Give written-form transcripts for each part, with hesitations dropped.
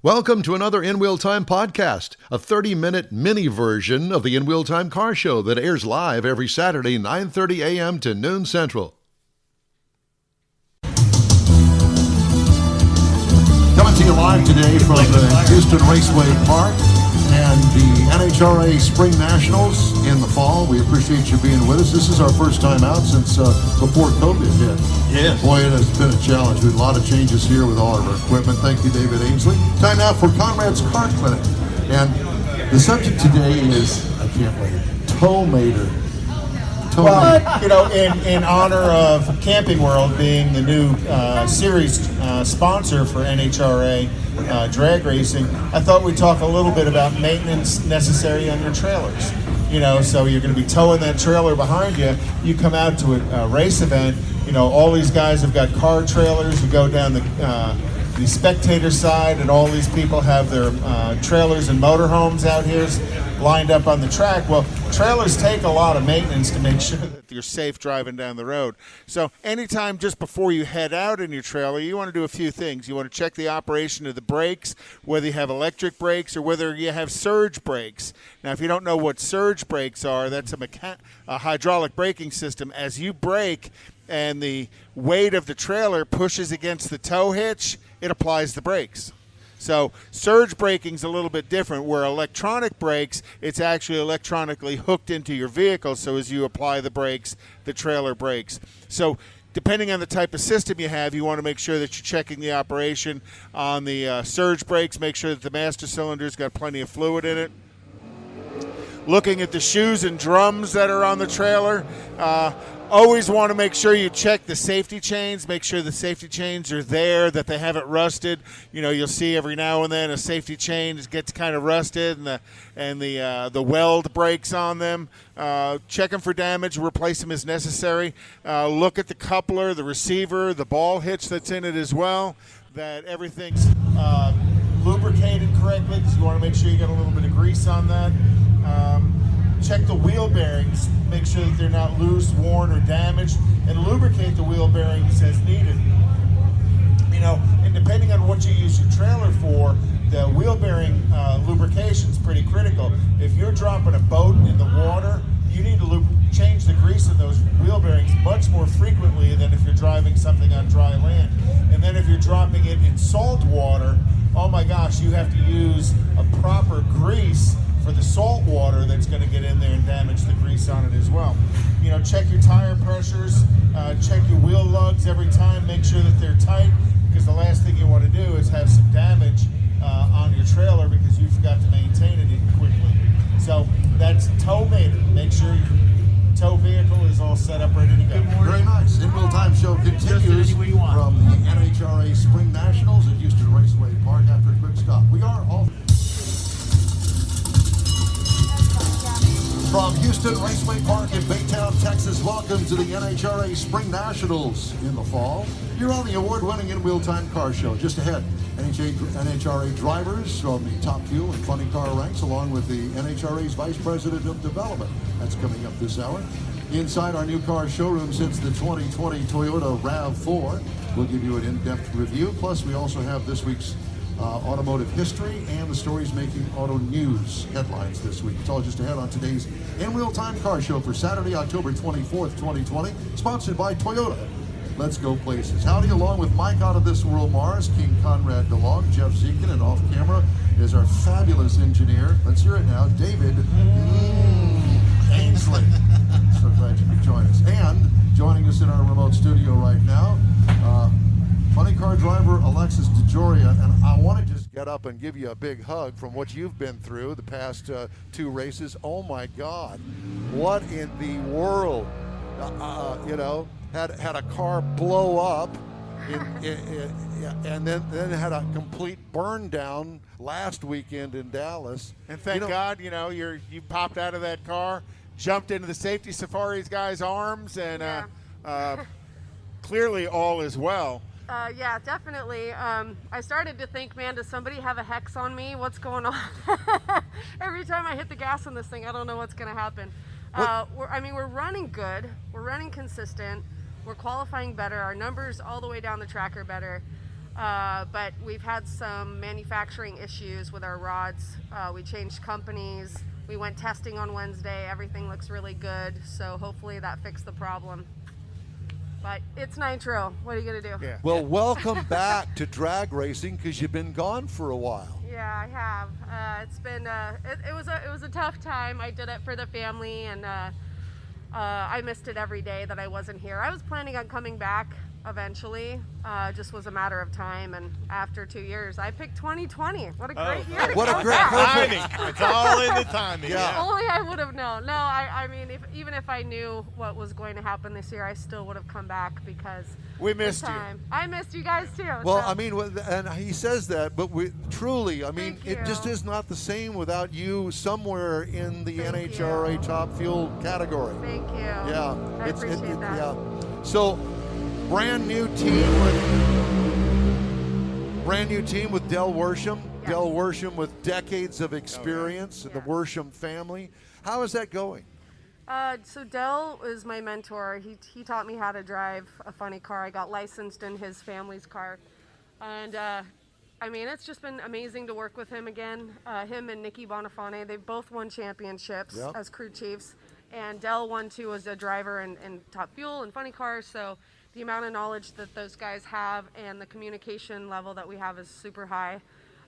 Welcome to another In Wheel Time podcast, a 30-minute mini version of the In Wheel Time car show that airs live every Saturday, 9:30 a.m. to noon Central. Coming to you live today from the Houston Raceway Park and the NHRA Spring Nationals in the fall. We appreciate you being with us. This is our first time out since before COVID hit. Yes. Boy, it has been a challenge. We have a lot of changes here with all of our equipment. Thank you, David Ainsley. Time now for Konrad's Car Clinic. And the subject today is, I can't wait, Tow-Mater. Well, you know, in honor of Camping World being the new series sponsor for NHRA drag racing, I thought we'd talk a little bit about maintenance necessary on your trailers. You know, so you're going to be towing that trailer behind you. You come out to a race event. You know, all these guys have got car trailers. You go down the spectator side, and all these people have their trailers and motorhomes out here lined up on the track. Well, trailers take a lot of maintenance to make sure that you're safe driving down the road. So anytime just before you head out in your trailer, you want to do a few things. You want to check the operation of the brakes, whether you have electric brakes or whether you have surge brakes. Now, if you don't know what surge brakes are, that's a hydraulic braking system. As you brake and the weight of the trailer pushes against the tow hitch, it applies the brakes. So surge braking is a little bit different. Where electronic brakes, it's actually electronically hooked into your vehicle, so as you apply the brakes, the trailer brakes. So depending on the type of system you have, you want to make sure that you're checking the operation on the surge brakes, make sure that the master cylinder's got plenty of fluid in it. Looking at the shoes and drums that are on the trailer, always want to make sure you check the safety chains, make sure the safety chains are there, that they haven't rusted. You know, you'll see every now and then a safety chain gets kind of rusted and the weld breaks on them. Check them for damage, replace them as necessary. Look at the coupler, the receiver, the ball hitch that's in it as well, that everything's lubricated correctly, because you want to make sure you got a little bit of grease on that. Check the wheel bearings, make sure that they're not loose, worn, or damaged, and lubricate the wheel bearings as needed. You know, and depending on what you use your trailer for, the wheel bearing lubrication is pretty critical. If you're dropping a boat in the water, you need to change the grease in those wheel bearings much more frequently than if you're driving something on dry land. And then if you're dropping it in salt water, oh my gosh, you have to use a proper grease for the salt water that's going to get in there and damage the grease on it as well. You know, check your tire pressures, check your wheel lugs every time, make sure that they're tight, because the last thing you want to do is have some damage on your trailer because you forgot to maintain it quickly. So that's Tow-Mater. Make sure your tow vehicle is all set up, ready to go. Very nice. In Wheel Time show continues from the NHRA Spring Nationals at Houston Raceway Park after a quick stop. We are all from Houston Raceway Park in Baytown, Texas. Welcome to the NHRA Spring Nationals in the fall. You're on the award-winning In Wheel Time car show. Just ahead, NHRA drivers from the Top Fuel and Funny Car ranks, along with the NHRA's Vice President of Development. That's coming up this hour. Inside our new car showroom since the 2020 Toyota RAV4. We'll give you an in-depth review. Plus, we also have this week's automotive history and the stories making auto news headlines this week. It's all just ahead on today's In Wheel Time car show for Saturday, October 24th, 2020, sponsored by Toyota. Let's go places. Howdy, along with Mike out of this world, Mars, King Konrad DeLong, Jeff Zekin, and off camera is our fabulous engineer. Let's hear it now, David Ainsley. So glad you could join us. And joining us in our remote studio right now, Funny Car driver Alexis DeJoria, and I want to just get up and give you a big hug from what you've been through the past two races. Oh my God, what in the world? You know, had a car blow up, and then had a complete burn down last weekend in Dallas. And thank God, you know, you popped out of that car, jumped into the safety safaris guy's arms, and clearly all is well. Yeah, definitely. I started to think, man, does somebody have a hex on me? What's going on? Every time I hit the gas on this thing, I don't know what's going to happen. We're running good. We're running consistent. We're qualifying better. Our numbers all the way down the track are better. But we've had some manufacturing issues with our rods. We changed companies. We went testing on Wednesday. Everything looks really good. So hopefully that fixed the problem. But it's Nitro. What are you going to do? Yeah. Well, welcome back to drag racing, because you've been gone for a while. Yeah, I have. It's been it was a tough time. I did it for the family, and I missed it every day that I wasn't here. I was planning on coming back eventually. Just was a matter of time, and after 2 years, I picked 2020. What a great year! What a great timing! It's all in the timing. Yeah. Only I would have known. No, I mean, even if I knew what was going to happen this year, I still would have come back because We missed you. I missed you guys too. Well, so. I mean, and he says that, but we truly, I mean, Thank it just you. is not the same without you somewhere in the Thank NHRA you. Top Fuel category. Thank you. Yeah, I appreciate that. Yeah. So, brand new team with Del Worsham. Yes. Del Worsham with decades of experience, Yeah. the Worsham family. How is that going? So Del is my mentor. He taught me how to drive a funny car. I got licensed in his family's car, and I mean, it's just been amazing to work with him again. Him and Nikki Bonifane, they've both won championships Yep. as crew chiefs, and Del won too as a driver in Top Fuel and funny cars. So the amount of knowledge that those guys have and the communication level that we have is super high.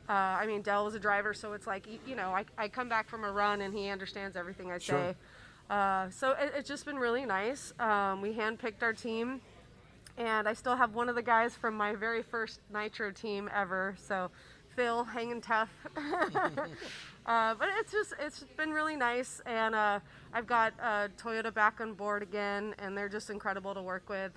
I mean, Del was a driver, so it's like, you know, I come back from a run and he understands everything I Sure. say. So it's just been really nice. We handpicked our team, and I still have one of the guys from my very first Nitro team ever. So Phil, hanging tough. But it's been really nice, and I've got Toyota back on board again, and they're just incredible to work with.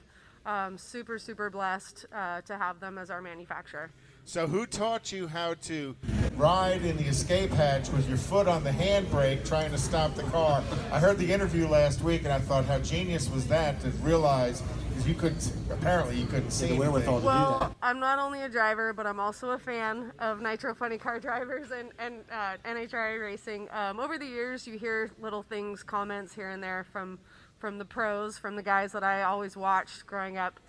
Super blessed to have them as our manufacturer. So who taught you how to Ride in the escape hatch with your foot on the handbrake trying to stop the car. I heard the interview last week and I thought, how genius was that to realize, because apparently you couldn't see anything. Well, I'm not only a driver, but I'm also a fan of Nitro Funny Car drivers and NHRA racing. Over the years, you hear little things, comments here and there from the pros, from the guys that I always watched growing up.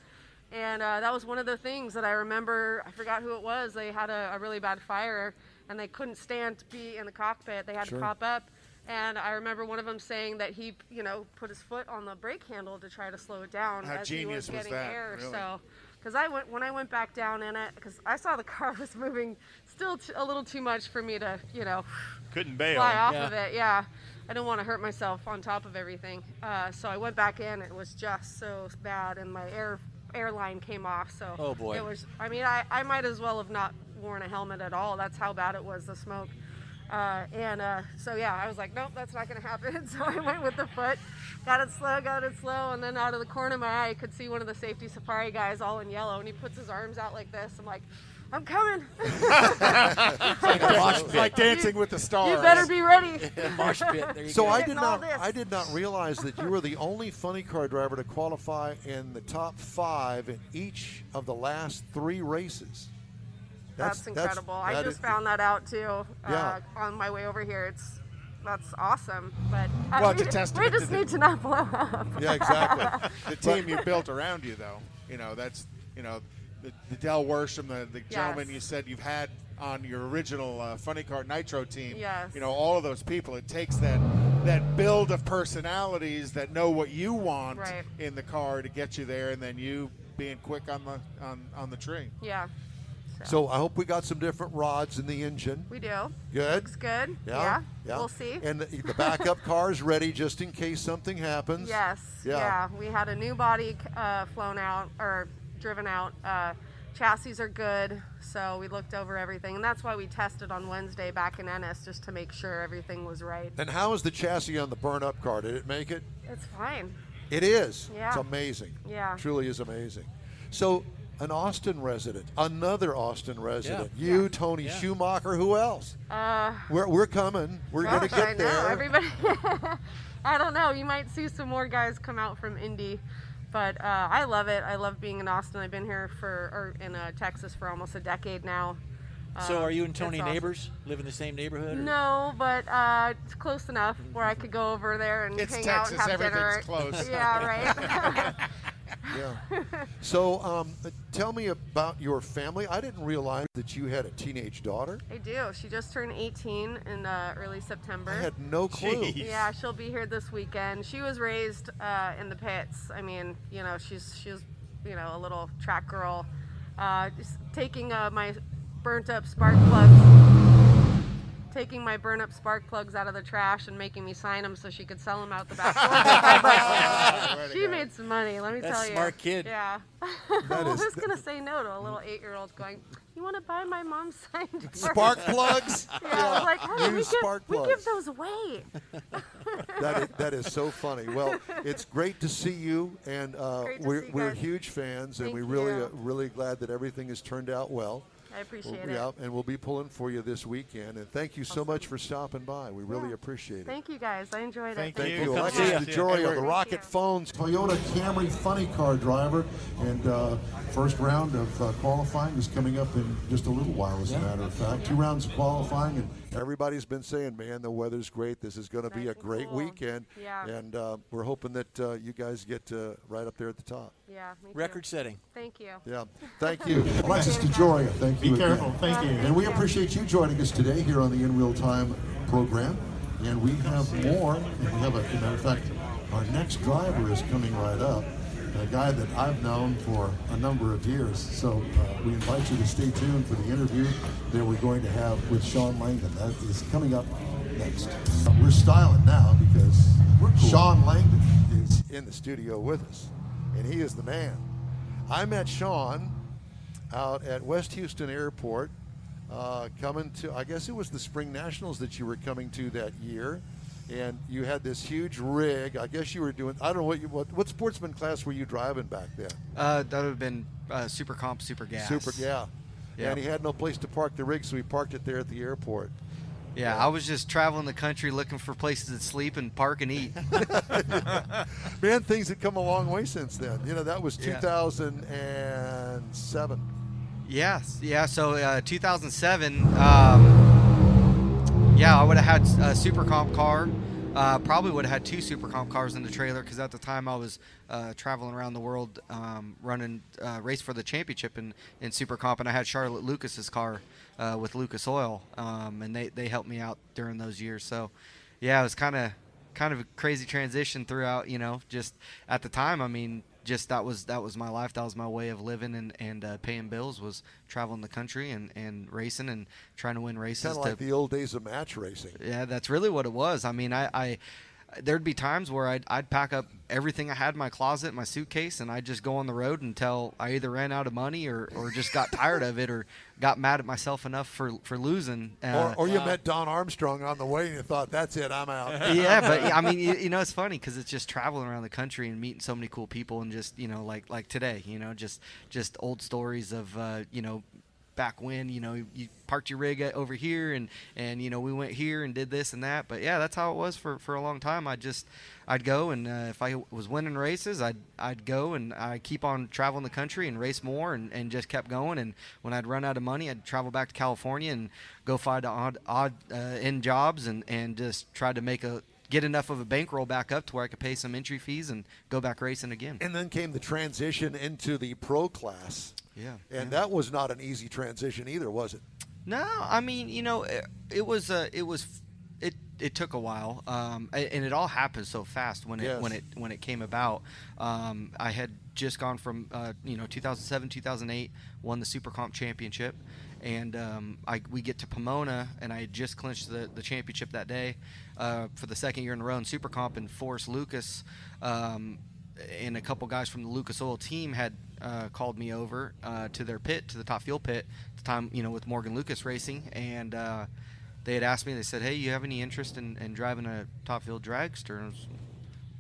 And that was one of the things that I remember. I forgot who it was. They had a really bad fire, and they couldn't stand to be in the cockpit. They had to pop up. And I remember one of them saying that he, put his foot on the brake handle to try to slow it down How as he was genius was getting that, air. really? So, because when I went back down in it, because I saw the car was moving still a little too much for me to, couldn't bail? fly off of it. Yeah, I didn't want to hurt myself on top of everything. So I went back in. It was just so bad, and my airline came off. So Oh, boy. it was. I mean, I might as well have not worn a helmet at all. That's how bad it was, the smoke. So yeah, I was like, nope, that's not gonna happen. So I went with the foot, got it slow, and then out of the corner of my eye, I could see one of the safety safari guys all in yellow, and he puts his arms out like this. I'm like, I'm coming. It's like Dancing with the Stars. You better be ready. Marsh pit. There you So go. I Getting did all not this. I did not realize that you were the only funny car driver to qualify in the top 5 in each of the last 3 races. That's incredible. I that just is- found that out too Yeah. on my way over here. That's awesome. But Well, it's a we testament just to the- need to not blow up. Yeah, exactly. The team you built around you, though. That's the Del Worsham, the gentleman Yes. you said you've had on your original Funny Car Nitro team. Yes. All of those people. It takes that build of personalities that know what you want Right. in the car to get you there, and then you being quick on the tree. Yeah. So I hope we got some different rods in the engine. We do. Good. Looks good. Yeah. We'll see. And the backup car is ready just in case something happens. Yes. Yeah. Yeah. We had a new body flown out or driven out. Chassis are good, so we looked over everything, and that's why we tested on Wednesday back in Ennis just to make sure everything was right. And how is the chassis on the burn-up car? Did it make it? It's fine. It is. Yeah. It's amazing. Yeah. Truly is amazing. So an Austin resident, another Austin resident. Yeah. You, Yeah. Tony Yeah. Schumacher. Who else? We're coming. We're gonna Gosh, I get know. there. Everybody. I don't know. You might see some more guys come out from Indy, but I love it. I love being in Austin. I've been here in Texas for almost a decade now. So are you and It's Tony awesome. neighbors? Live in the same neighborhood? Or? No, but it's close enough where I could go over there and It's hang Texas. out and have Everything's dinner. close. Yeah, right. Yeah. So tell me about your family. I didn't realize that you had a teenage daughter. I do. She just turned 18 in early September. I had no clue. Jeez. Yeah, she'll be here this weekend. She was raised in the pits. I mean, you know, she was, you know, a little track girl, just taking my burnt up spark plugs out of the trash and making me sign them so she could sell them out the back door. She made some money, let me tell you. Smart kid. Yeah. Who's gonna say no to a little 8-year-old going, "You want to buy my mom's signed Spark plugs? Yeah, I was like, "Honey, Use spark we plugs. give those away." That is so funny. Well, it's great to see you, and Great to we're see you we're guys. huge fans, and Thank we you. really glad that everything has turned out well. I appreciate it. Yeah, and we'll be pulling for you this weekend. And thank you so much for stopping by. We really Yeah. appreciate it. Thank you guys. I enjoyed it. Thank you, Come Alexis see ya. DeJoria, the Thank Rocket you. Phones. Toyota Camry Funny Car driver, and first round of qualifying is coming up in just a little while, as a matter of fact. 2 rounds of qualifying, and everybody's been saying, man, the weather's great. This is going to be Nice a and great cool. weekend. Yeah. And we're hoping that you guys get right up there at the top. Yeah, me too. Record setting. Thank you. Yeah. Thank you. Alexis DeJoria, thank you. Be careful. again. Thank you. And we appreciate you joining us today here on the In Real Time program. And we have more. And we have as a matter of fact, our next driver is coming right up. A guy that I've known for a number of years. So we invite you to stay tuned for the interview that we're going to have with Shawn Langdon. That is coming up next. We're styling now because Shawn Langdon is in the studio with us, and he is the man. I met Shawn out at West Houston Airport, coming to, I guess it was the Spring Nationals that you were coming to that year, and you had this huge rig. I guess you were doing, I don't know what sportsman class were you driving back then? That would have been Super Comp, Super Gas. Yeah. Yeah. And he had no place to park the rig, so he parked it there at the airport. Yeah, I was just traveling the country looking for places to sleep and park and eat. Man, things have come a long way since then. You know, that was Yeah. 2007. Yes, yeah. So 2007, I would have had a Super Comp car. Probably would have had 2 Super Comp cars in the trailer because at the time I was traveling around the world running race for the championship in Super Comp, and I had Charlotte Lucas's car with Lucas Oil, and they helped me out during those years. So yeah, it was kind of a crazy transition throughout. You know, just at the time, I mean, just that was my life. That was my way of living and paying bills, was traveling the country and racing and trying to win races. Kind of like the old days of match racing. Yeah, that's really what it was. I mean, I there'd be times where I'd pack up everything I had in my closet, my suitcase, and I'd just go on the road until I either ran out of money or just got tired of it or got mad at myself enough for losing. Or you met Don Armstrong on the way and you thought, that's it, I'm out. Yeah, but I mean, you know, it's funny because it's just traveling around the country and meeting so many cool people, and just, you know, like today, you know, just old stories of you know, back when, you know, you parked your rig over here and you know, we went here and did this and that. But yeah, that's how it was for a long time. I'd go, and if I was winning races, I'd go and I'd keep on traveling the country and race more and just kept going. And when I'd run out of money, I'd travel back to California and go find odd end jobs and just try to get enough of a bankroll back up to where I could pay some entry fees and go back racing again. And then came the transition into the pro class. Yeah. And that was not an easy transition either, was it? No, I mean, you know, it took a while, and it all happened so fast when it came about. I had just gone from 2007, 2008, won the Super Comp championship, and we get to Pomona, and I had just clinched the championship that day for the second year in a row in Super Comp, and Forrest Lucas and a couple guys from the Lucas Oil team had called me over to their pit, to the Top Fuel pit at the time, you know, with Morgan Lucas Racing, and they had asked me, they said, hey, you have any interest in driving a Top Fuel dragster? And I was,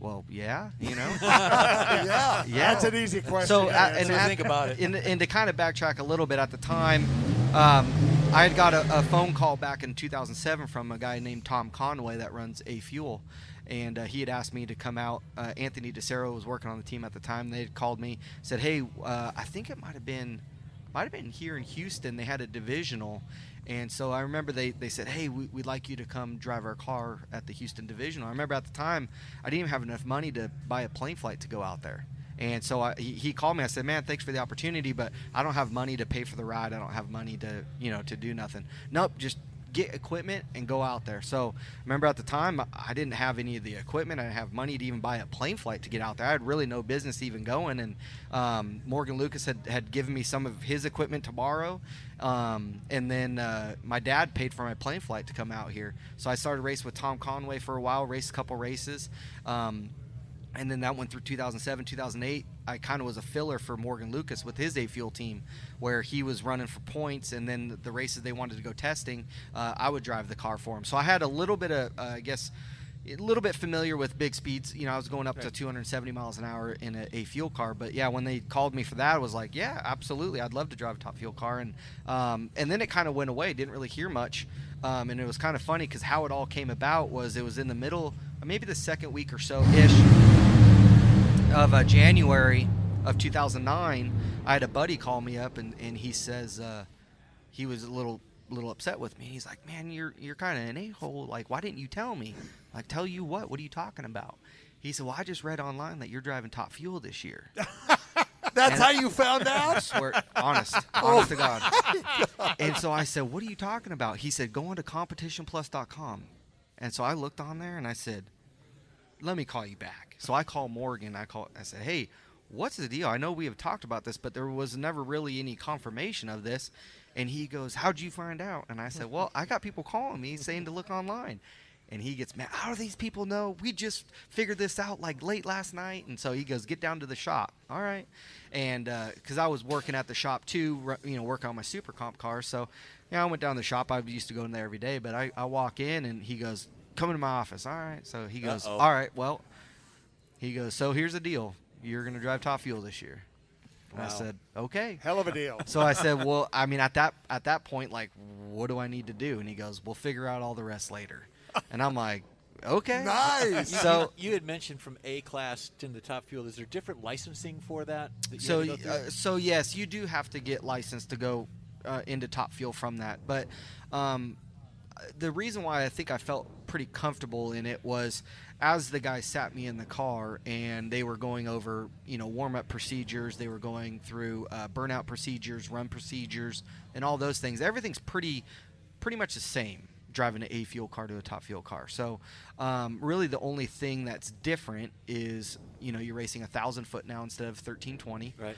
well, yeah, you know. Yeah, Yeah. that's an easy question. So, think about it. And to kind of backtrack a little bit, at the time, I had got a phone call back in 2007 from a guy named Tom Conway that runs A Fuel, and he had asked me to come out. Anthony DeCero was working on the team at the time. They had called me, said, hey, I think it might have been here in Houston. They had a divisional. And so I remember they said, hey, we'd like you to come drive our car at the Houston Divisional. I remember at the time I didn't even have enough money to buy a plane flight to go out there. And so he called me. I said, man, thanks for the opportunity, but I don't have money to pay for the ride. I don't have money to, to do nothing. Nope, just get equipment and go out there. So remember at the time, I didn't have any of the equipment. I didn't have money to even buy a plane flight to get out there. I had really no business even going. And Morgan Lucas had given me some of his equipment to borrow. And then my dad paid for my plane flight to come out here. So I started racing with Tom Conway for a while, raced a couple races. And then that went through 2007, 2008. I kind of was a filler for Morgan Lucas with his A-Fuel team, where he was running for points, and then the races they wanted to go testing, I would drive the car for him. So I had a little bit of, a little bit familiar with big speeds. I was going up to 270 miles an hour in a A-Fuel car. But, yeah, when they called me for that, I was like, yeah, absolutely. I'd love to drive a Top Fuel car. And then it kind of went away. Didn't really hear much. And it was kind of funny because how it all came about was it was in the middle, maybe the second week or so-ish of January of 2009. I had a buddy call me up, and he says he was a little upset with me. He's like, man, you're kind of an a-hole. Like, why didn't you tell me? Like, tell you what? What are you talking about? He said, well, I just read online that you're driving Top Fuel this year. That's how you found out? I swear, honest to God. And so I said, what are you talking about? He said, go on to competitionplus.com. And so I looked on there, and I said, let me call you back. So I called Morgan. I said, hey, what's the deal? I know we have talked about this, but there was never really any confirmation of this. And he goes, how'd you find out? And I said, well, I got people calling me saying to look online. And he gets mad. How do these people know? We just figured this out like late last night. And so he goes, get down to the shop. All right. And because I was working at the shop too, work on my Super Comp car. So I went down to the shop. I used to go in there every day. But I walk in, and he goes, come into my office. All right. So he goes, all right, well, he goes, so here's the deal. You're going to drive Top Fuel this year. And I said, okay. Hell of a deal. So I said, well, I mean, at that point, like, what do I need to do? And he goes, we'll figure out all the rest later. And I'm like, okay. Nice. So you had mentioned from A class to the Top Fuel. Is there different licensing for that so yes, you do have to get licensed to go into Top Fuel from that. But the reason why I think I felt pretty comfortable in it was as the guys sat me in the car and they were going over, warm-up procedures, they were going through burnout procedures, run procedures, and all those things. Everything's pretty much the same, driving an A-Fuel car to a Top Fuel car. So really the only thing that's different is, you're racing 1,000 foot now instead of 1,320. Right.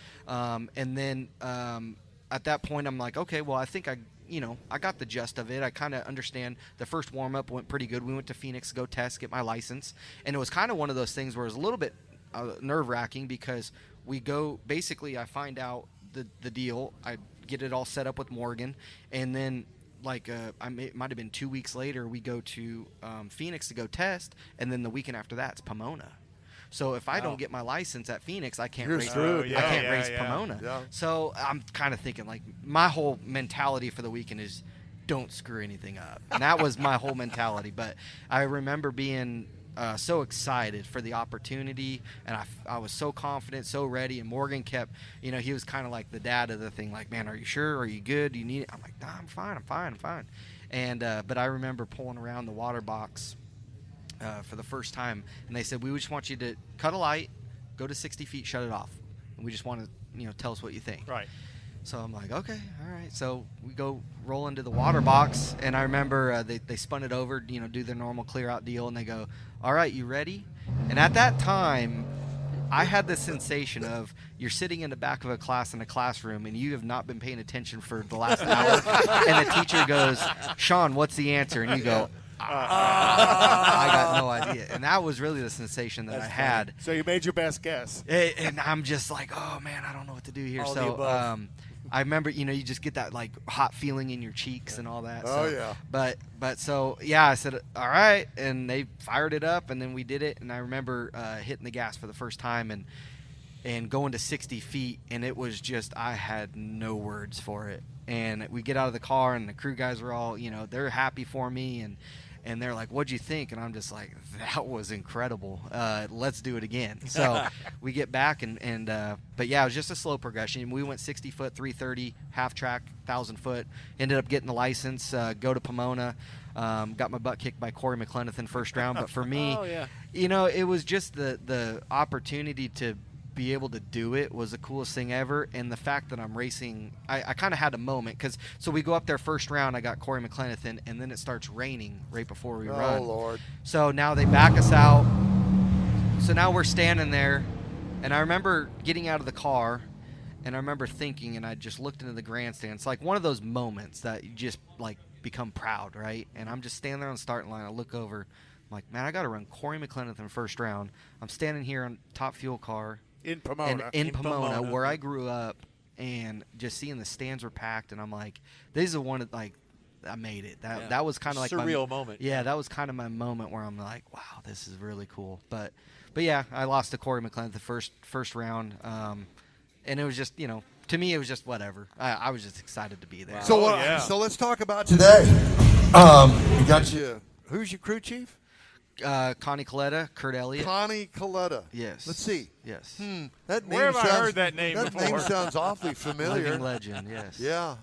And then at that point I'm like, okay, well, I think I got the gist of it. I kind of understand. The first warm-up went pretty good. We went to Phoenix to go test, get my license. And it was kind of one of those things where it was a little bit nerve-wracking because we go – basically I find out the deal. I get it all set up with Morgan. And then it might have been 2 weeks later, we go to Phoenix to go test. And then the weekend after that, it's Pomona. So if I don't get my license at Phoenix, I can't race. I can't race Pomona. Yeah. So I'm kind of thinking like my whole mentality for the weekend is don't screw anything up, and that was my whole mentality. But I remember being so excited for the opportunity, and I was so confident, so ready. And Morgan kept, he was kind of like the dad of the thing, like, man, are you sure? Are you good? Do you need it? I'm like, nah, I'm fine. And but I remember pulling around the water box for the first time, and they said, we just want you to cut a light, go to 60 feet, shut it off, and we just want to tell us what you think. Right. So I'm like, okay, all right. So we go roll into the water box, and I remember they spun it over, do their normal clear out deal, and they go, all right, you ready? And at that time I had this sensation of you're sitting in the back of a class in a classroom and you have not been paying attention for the last hour, and the teacher goes, Shawn, what's the answer? And you go, I got no idea. And that was really the sensation that I had. So you made your best guess. And I'm just like, oh, man, I don't know what to do here. All so I remember, you just get that, like, hot feeling in your cheeks and all that. Oh, so, yeah. But so, yeah, I said, all right. And they fired it up, and then we did it. And I remember hitting the gas for the first time and going to 60 feet. And it was just, I had no words for it. And we get out of the car, and the crew guys were all, they're happy for me. And they're like, what'd you think? And I'm just like, that was incredible. Let's do it again. So we get back, but yeah, it was just a slow progression. We went 60 foot, 330, half track, 1,000 foot. Ended up getting the license, go to Pomona. Got my butt kicked by Corey McLenithan first round. But for me, it was just the opportunity to be able to do it was the coolest thing ever. And the fact that I'm racing, I kind of had a moment because so we go up there first round. I got Corey McLenithan, and then it starts raining right before we run. Oh Lord! So now they back us out. So now we're standing there, and I remember getting out of the car, and I remember thinking, and I just looked into the grandstand. It's like one of those moments that you just like become proud, right? And I'm just standing there on the starting line. I look over. I'm like, man, I got to run Corey McLenithan first round. I'm standing here on Top Fuel car. In Pomona. In Pomona, where I grew up, and just seeing the stands were packed, and I'm like, this is one of, like, I made it. That was kind of like surreal moment. Yeah, that was kind of my moment where I'm like, wow, this is really cool. But yeah, I lost to Corey McLennan the first round, and it was just, to me, it was just whatever. I was just excited to be there. Wow. So let's talk about today. We got you. Who's your crew chief? Connie Coletta, Kurt Elliott. Connie Coletta. Yes. Let's see. Yes. That name Where have I sounds, heard that name before? name sounds awfully familiar. Living legend, yes. Yeah.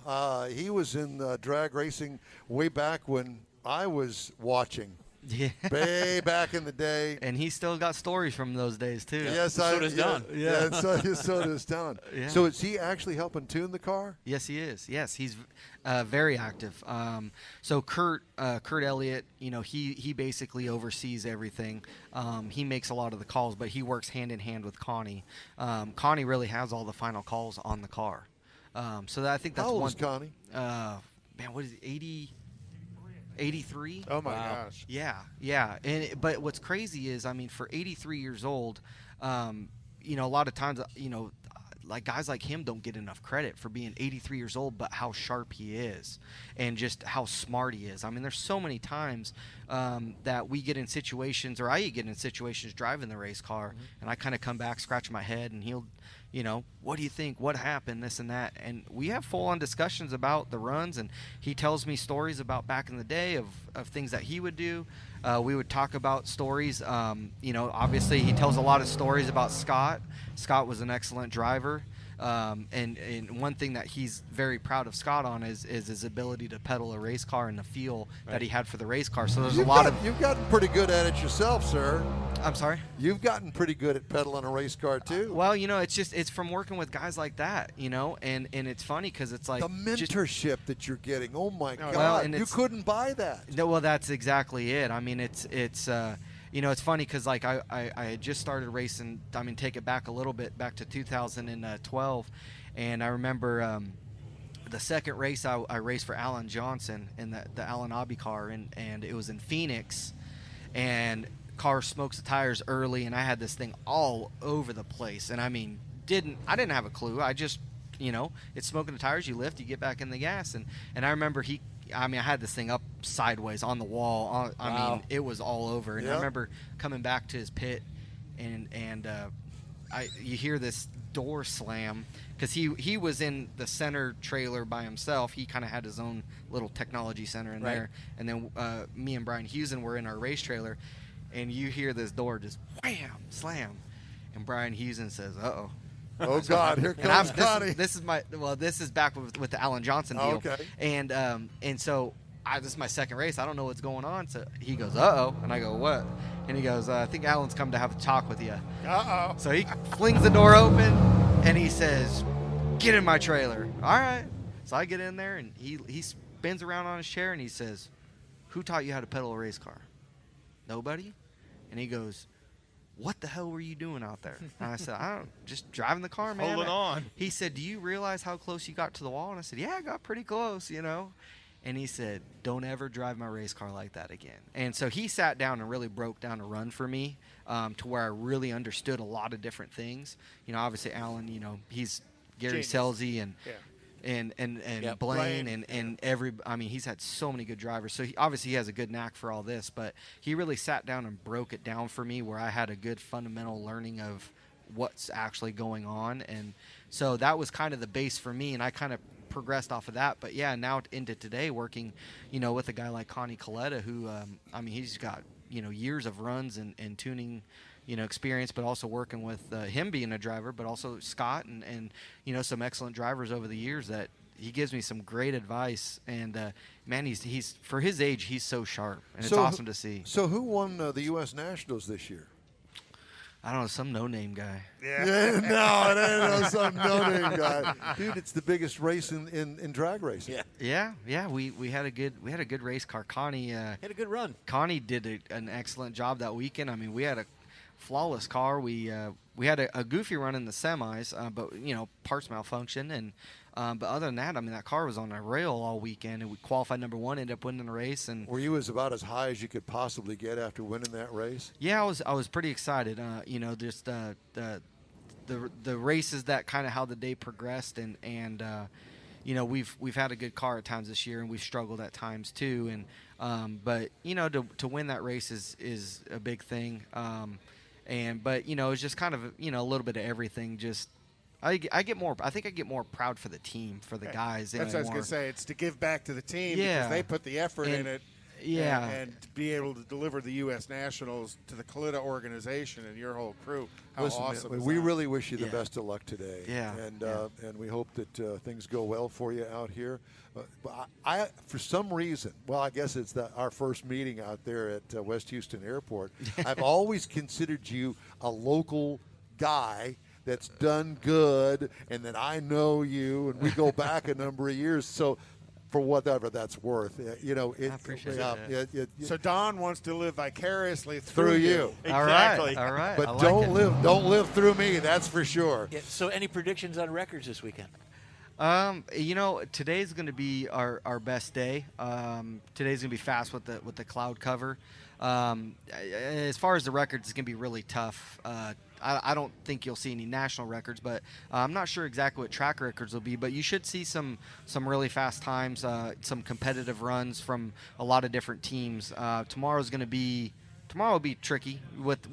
He was in drag racing way back when I was watching. Yeah. Way back in the day. And he still got stories from those days, too. Yes, So does Don. Yeah, and so does Don. Yeah. So is he actually helping tune the car? Yes, he is. Yes, he's very active. So Kurt Elliott, he basically oversees everything. He makes a lot of the calls, but he works hand in hand with Connie. Connie really has all the final calls on the car. So I think that's How old one. is Connie? Man, what is it? 83? Oh my gosh! Yeah. But what's crazy is, for 83 years old, a lot of times, like guys like him don't get enough credit for being 83 years old, but how sharp he is and just how smart he is. There's so many times that we get in situations, or I get in situations driving the race car, and I kind of come back, scratch my head, and he'll, what do you think? What happened? This and that. And we have full-on discussions about the runs, and he tells me stories about back in the day of things that he would do. We would talk about stories. Obviously he tells a lot of stories about Scott. Scott was an excellent driver. And one thing that he's very proud of Scott on is his ability to pedal a race car and the feel that he had for the race car. So You've gotten pretty good at it yourself, sir. I'm sorry? You've gotten pretty good at pedaling a race car too. Well, it's from working with guys like that, and it's funny because it's like the mentorship that you're getting. Oh my God! Well, and you couldn't buy that. No, well, that's exactly it. It's funny because like I had just started racing. Take it back a little bit, back to 2012, and I remember the second race I raced for Alan Johnson in the Alan Abbey car, and it was in Phoenix, and car smokes the tires early, and I had this thing all over the place, and I didn't have a clue. I just it's smoking the tires. You lift, you get back in the gas, and I remember I had this thing up sideways on the wall. Wow. It was all over. And Yeah. I remember coming back to his pit, and you hear this door slam because he was in the center trailer by himself. He kind of had his own little technology center in there. And then me and Brian Hewson were in our race trailer, and you hear this door just wham, slam. And Brian Hewson says, uh-oh. Oh God! Here comes Connie. This is back with the Alan Johnson deal. Okay. And so this is my second race. I don't know what's going on. So he goes, uh-oh. And I go, what? And he goes, I think Alan's come to have a talk with you. Uh-oh. So he flings the door open, and he says, get in my trailer. All right. So I get in there, and he spins around on his chair, and he says, who taught you how to pedal a race car? Nobody? And he goes, what the hell were you doing out there? And I said, just driving the car, man. Holding on. He said, do you realize how close you got to the wall? And I said, yeah, I got pretty close, And he said, don't ever drive my race car like that again. And so he sat down and really broke down a run for me to where I really understood a lot of different things. Obviously Alan, he's Gary Genius. Selzy and Yep. Blaine and he's had so many good drivers. So he has a good knack for all this, but he really sat down and broke it down for me where I had a good fundamental learning of what's actually going on. And so that was kind of the base for me, and I kind of progressed off of that. But yeah, now into today working, with a guy like Connie Coletta, who, he's got, years of runs and tuning, experience, but also working with him being a driver, but also Scott and some excellent drivers over the years that he gives me some great advice. And man, he's for his age, he's so sharp, and it's awesome to see. So who won the U.S. Nationals this year? I don't know, some no-name guy. Yeah, no, it ain't some no-name guy, dude. It's the biggest race in drag racing. Yeah. We had a good race car. Connie had a good run. Connie did an excellent job that weekend. I mean, we had a flawless car. We had a goofy run in the semis, but parts malfunction and. But other than that, I mean, that car was on a rail all weekend, and we qualified number 1, ended up winning the race. And were you about as high as you could possibly get after winning that race? Yeah, I was pretty excited. Just the races, that kind of how the day progressed, and we've had a good car at times this year, and we've struggled at times too. And but to win that race is a big thing. But it's just kind of a little bit of everything. Just I get more proud for the team, for the guys. That's what I was going to say. It's to give back to the team because they put the effort in it. Yeah. And be able to deliver the U.S. Nationals to the Kalita organization and your whole crew. How awesome is we that? really wish you the best of luck today. Yeah. And we hope that things go well for you out here. But I for some reason, well, I guess it's our first meeting out there at West Houston Airport. I've always considered you a local guy that's done good, and that I know you, and we go back a number of years. So, for whatever that's worth, I appreciate it. So Don wants to live vicariously through you. Exactly. All right. But don't live through me. That's for sure. Yeah, so, any predictions on records this weekend? Today's going to be our best day. Today's going to be fast with the cloud cover. As far as the records, it's going to be really tough. I don't think you'll see any national records, but I'm not sure exactly what track records will be. But you should see some really fast times, some competitive runs from a lot of different teams. Tomorrow will be tricky with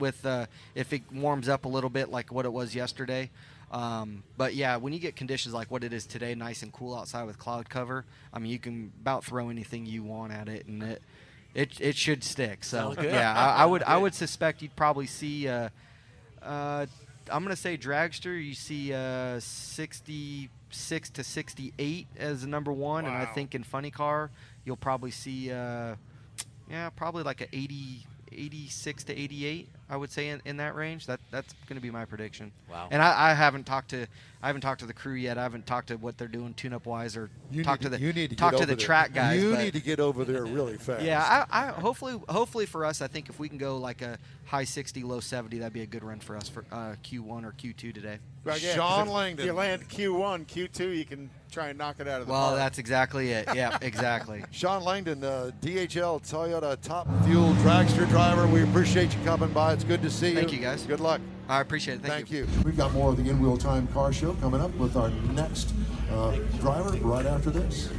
if it warms up a little bit like what it was yesterday. But yeah, when you get conditions like what it is today, nice and cool outside with cloud cover, I mean, you can about throw anything you want at it, and it should stick. So yeah, I would suspect you'd probably see. I'm going to say dragster. You see 66 to 68 as the number 1, and I think in funny car you'll probably see probably like a 86 to 88. I would say in that range. That's going to be my prediction. Wow. And I haven't talked to the crew yet. I haven't talked to what they're doing tune-up wise or talk to the track guys. You need to get over there really fast. Yeah, I hopefully for us, I think if we can go like a high 60, low 70, that'd be a good run for us for Q1 or Q2 today. Well, yeah, Shawn Langdon. If you land Q1, Q2, you can try and knock it out of the park. Well, that's exactly it. Yeah, exactly. Shawn Langdon, DHL Toyota Top Fuel dragster driver. We appreciate you coming by. It's good to see you. Thank you, guys. Good luck. I appreciate it. Thank you. We've got more of the In Wheel Time Car Show coming up with our next driver right after this.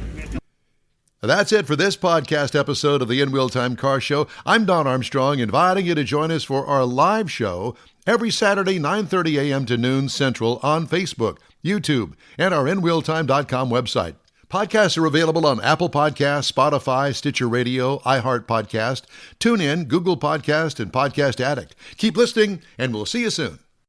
That's it for this podcast episode of the In Wheel Time Car Show. I'm Don Armstrong, inviting you to join us for our live show every Saturday, 9:30 a.m. to noon Central on Facebook, YouTube, and our InWheelTime.com website. Podcasts are available on Apple Podcasts, Spotify, Stitcher Radio, iHeart Podcast, TuneIn, Google Podcast, and Podcast Addict. Keep listening, and we'll see you soon.